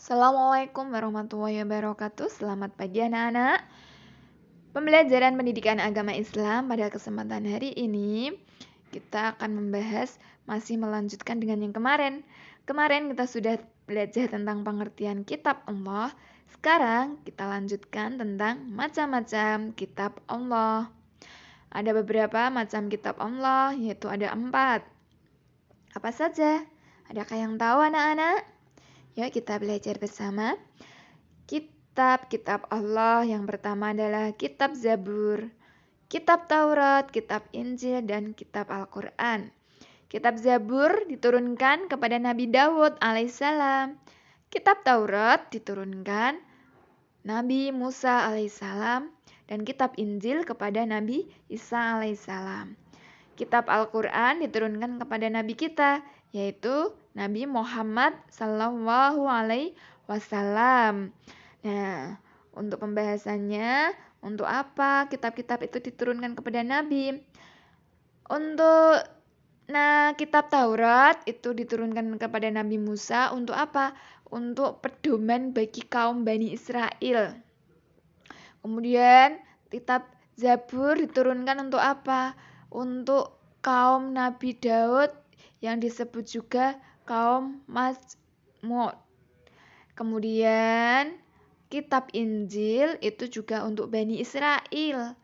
Assalamualaikum warahmatullahi wabarakatuh. Selamat pagi anak-anak. Pembelajaran pendidikan agama Islam pada kesempatan hari ini kita akan membahas, masih melanjutkan dengan yang kemarin. Kemarin kita sudah belajar tentang pengertian kitab Allah. Sekarang kita lanjutkan tentang macam-macam kitab Allah. Ada beberapa macam kitab Allah, yaitu ada 4. Apa saja? Adakah yang tahu anak-anak? Yuk kita belajar bersama. Kitab-kitab Allah yang pertama adalah kitab Zabur, kitab Taurat, kitab Injil, dan kitab Al-Quran. Kitab Zabur diturunkan kepada Nabi Daud alaihissalam. Kitab Taurat diturunkan Nabi Musa alaihissalam, dan kitab Injil kepada Nabi Isa alaihissalam. Kitab Al-Quran diturunkan kepada Nabi kita, yaitu Nabi Muhammad Sallallahu Alaihi Wasallam. Nah, untuk pembahasannya, untuk apa kitab-kitab itu diturunkan kepada Nabi? Kitab Taurat itu diturunkan kepada Nabi Musa untuk apa? Untuk pedoman bagi kaum Bani Israel. Kemudian kitab Zabur diturunkan untuk apa? Untuk kaum Nabi Daud yang disebut juga kaum Mazmud. Kemudian kitab Injil itu juga untuk Bani Israel.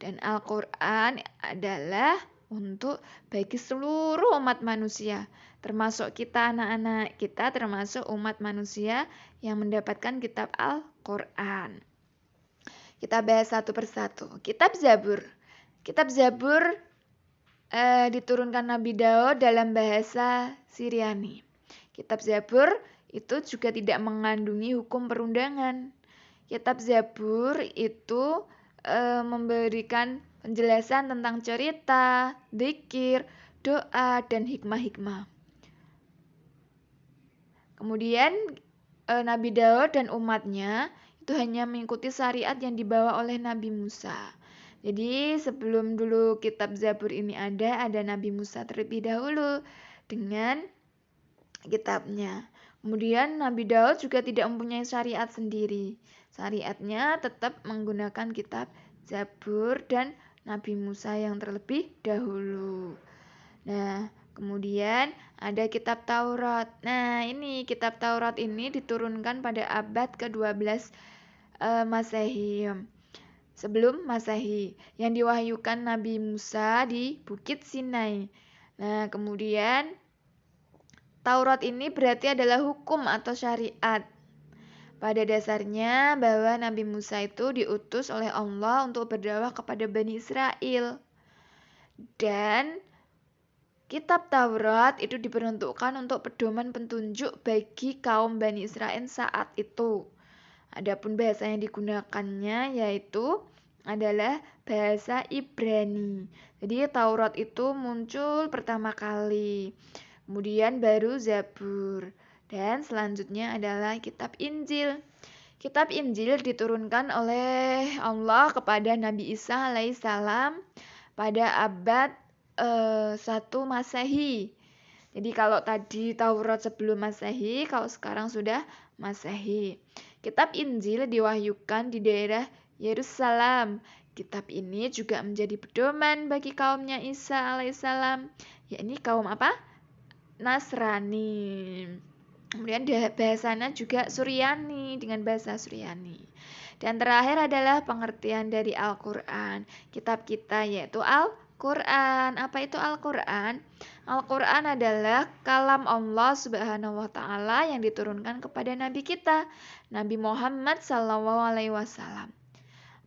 Dan Al-Quran adalah untuk bagi seluruh umat manusia. Termasuk kita anak-anak, kita termasuk umat manusia yang mendapatkan kitab Al-Quran. Kita bahas satu persatu. Kitab Zabur. Kitab Zabur diturunkan Nabi Daud dalam bahasa Syriani. Kitab Zabur itu juga tidak mengandungi hukum perundangan. Kitab Zabur itu memberikan penjelasan tentang cerita, dzikir, doa, dan hikmah-hikmah. Kemudian Nabi Daud dan umatnya itu hanya mengikuti syariat yang dibawa oleh Nabi Musa. Jadi sebelum dulu kitab Zabur ini ada Nabi Musa terlebih dahulu dengan kitabnya. Kemudian Nabi Daud juga tidak mempunyai syariat sendiri. Syariatnya tetap menggunakan kitab Zabur dan Nabi Musa yang terlebih dahulu. Nah, kemudian ada kitab Taurat. Nah, ini kitab Taurat ini diturunkan pada abad ke-12 Masehi. Sebelum Masehi, yang diwahyukan Nabi Musa di Bukit Sinai. Nah, kemudian Taurat ini berarti adalah hukum atau syariat. Pada dasarnya bahwa Nabi Musa itu diutus oleh Allah untuk berdakwah kepada Bani Israel. Dan kitab Taurat itu diperuntukkan untuk pedoman petunjuk bagi kaum Bani Israel saat itu. Adapun bahasa yang digunakannya yaitu adalah bahasa Ibrani. Jadi Taurat itu muncul pertama kali. Kemudian baru Zabur. Dan selanjutnya adalah kitab Injil. Kitab Injil diturunkan oleh Allah kepada Nabi Isa alaihissalam pada abad 1 Masehi. Jadi kalau tadi Taurat sebelum Masehi, kalau sekarang sudah Masehi. Kitab Injil diwahyukan di daerah Yerusalem. Kitab ini juga menjadi pedoman bagi kaumnya Isa alaihissalam, yakni kaum apa? Nasrani. Kemudian bahasanya juga Suryani dengan bahasa Suryani. Dan terakhir adalah pengertian dari Al-Quran. Kitab kita yaitu Al-Quran. Apa itu Al-Quran? Al-Quran adalah kalam Allah Subhanahu wa Ta'ala yang diturunkan kepada Nabi kita, Nabi Muhammad Sallallahu Alaihi Wasallam,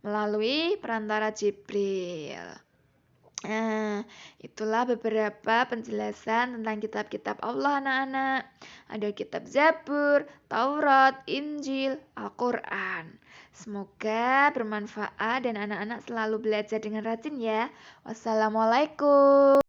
melalui perantara Jibril. Nah, itulah beberapa penjelasan tentang kitab-kitab Allah anak-anak. Ada kitab Zabur, Taurat, Injil, Al-Quran. Semoga bermanfaat dan anak-anak selalu belajar dengan rajin ya. Wassalamualaikum.